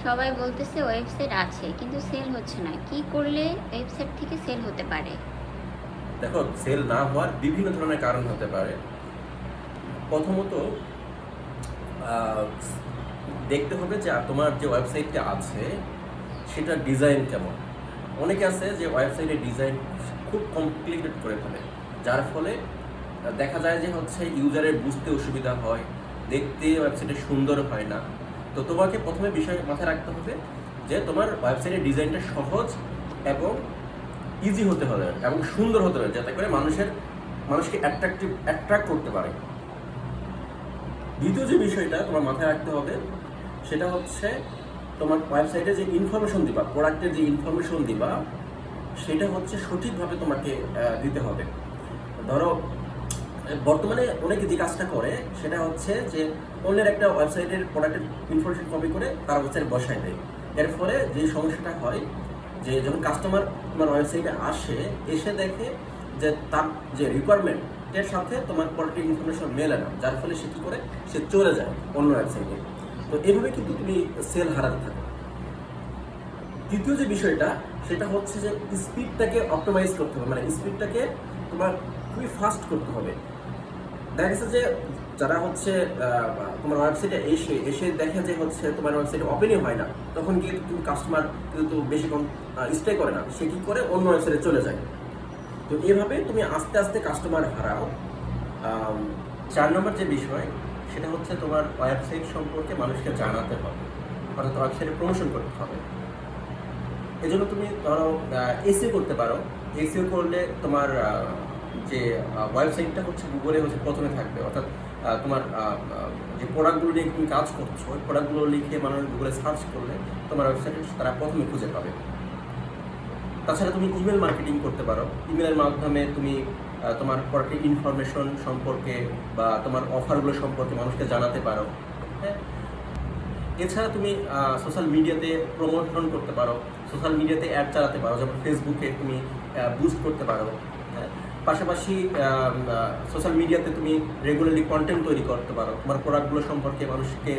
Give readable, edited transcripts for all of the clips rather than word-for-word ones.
সবাই বলতেছে ওয়েবসাইট আছে কিন্তু সেল হচ্ছে না, কি করলে ওয়েবসাইট থেকে সেল হতে পারে? দেখো, সেল না হওয়ার বিভিন্ন ধরনের কারণ হতে পারে। প্রথমত দেখতে হবে যে তোমার যে ওয়েবসাইটটা আছে সেটার ডিজাইন কেমন। অনেকে আছে যে ওয়েবসাইটের ডিজাইন খুব কমপ্লিকেটেড করে ফেলে, যার ফলে দেখা যায় যে হচ্ছে ইউজারের বুঝতে অসুবিধা হয়, দেখতে ওয়েবসাইটে সুন্দর হয় না। তো তোমাকে প্রথমে বিষয় মাথায় রাখতে হবে যে তোমার ওয়েবসাইটের ডিজাইনটা সহজ এবং ইজি হতে হবে এবং সুন্দর হতে হবে, যাতে করে মানুষকে অ্যাট্রাক্ট করতে পারে। দ্বিতীয় যে বিষয়টা তোমার মাথায় রাখতে হবে সেটা হচ্ছে তোমার ওয়েবসাইটে যে ইনফরমেশন দিবা, প্রোডাক্টের যে ইনফরমেশন দিবা, সেটা হচ্ছে সঠিকভাবে তোমাকে দিতে হবে। ধরো বর্তমানে অনেকে যে কাজটা করে সেটা হচ্ছে যে অন্যের একটা ওয়েবসাইটের প্রোডাক্টের ইনফরমেশন কপি করে তার ওয়েবসাইটে বসায় দেয়। এর ফলে যে সমস্যাটা হয় যে যখন কাস্টমার তোমার ওয়েবসাইটে এসে দেখে যে তার যে রিকোয়ারমেন্টের সাথে তোমার প্রোডাক্টের ইনফরমেশন মেলে না, যার ফলে সে কী করে, সে চলে যায় অন্য ওয়েবসাইটে। তো এইভাবে কিন্তু তুমি সেল হারাতে থাকো। তৃতীয় যে বিষয়টা সেটা হচ্ছে যে স্পিডটাকে অপটিমাইজ করতে হবে, মানে স্পিডটাকে তোমার খুবই ফাস্ট করতে হবে। দেখা গেছে যে যারা হচ্ছে তোমার ওয়েবসাইটে এসে দেখে যে হচ্ছে তোমার ওয়েবসাইটে ওপেনই হয় না, তখন গিয়ে কিন্তু কাস্টমার কিন্তু বেশিক্ষণ স্টে করে না, সে কী করে অন্য ওয়েবসাইটে চলে যায়। তো এভাবে তুমি আস্তে আস্তে কাস্টমার হারাও। 4 নম্বর যে বিষয় সেটা হচ্ছে তোমার ওয়েবসাইট সম্পর্কে মানুষকে জানাতে হবে, অর্থাৎ ওয়েবসাইটে প্রমোশন করতে হবে। এজন্য তুমি ধরো এসইও করতে পারো। এসইও করলে তোমার যে ওয়েবসাইটটা হচ্ছে গুগলে হচ্ছে প্রথমে থাকবে, অর্থাৎ তোমার যে প্রোডাক্টগুলো নিয়ে তুমি কাজ করছো ওই প্রোডাক্টগুলো লিখে মানুষ গুগলে সার্চ করলে তোমার ওয়েবসাইটে তারা প্রথমে খুঁজে পাবে। তাছাড়া তুমি ইমেল মার্কেটিং করতে পারো। ইমেলের মাধ্যমে তুমি তোমার প্রোডাক্টের ইনফরমেশন সম্পর্কে বা তোমার অফারগুলো সম্পর্কে মানুষকে জানাতে পারো। হ্যাঁ, এছাড়া তুমি সোশ্যাল মিডিয়াতে প্রমোশন করতে পারো, সোশ্যাল মিডিয়াতে অ্যাড চালাতে পারো, যেমন ফেসবুকে তুমি বুস্ট করতে পারো। হ্যাঁ, পাশাপাশি সোশ্যাল মিডিয়াতে তুমি রেগুলারলি কন্টেন্ট তৈরি করতে পারো, তোমার প্রোডাক্টগুলো সম্পর্কে মানুষকে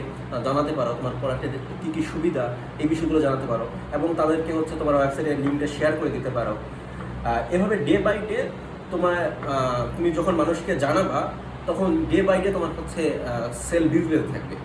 জানাতে পারো, তোমার প্রোডাক্টের কী কী সুবিধা এই বিষয়গুলো জানাতে পারো এবং তাদেরকে হচ্ছে তোমার ওয়েবসাইটের লিঙ্কটা শেয়ার করে দিতে পারো। এভাবে ডে বাই ডে তুমি যখন মানুষকে জানাবা তখন ডে বাই ডে তোমার হচ্ছে সেল বিজনেস থাকবে।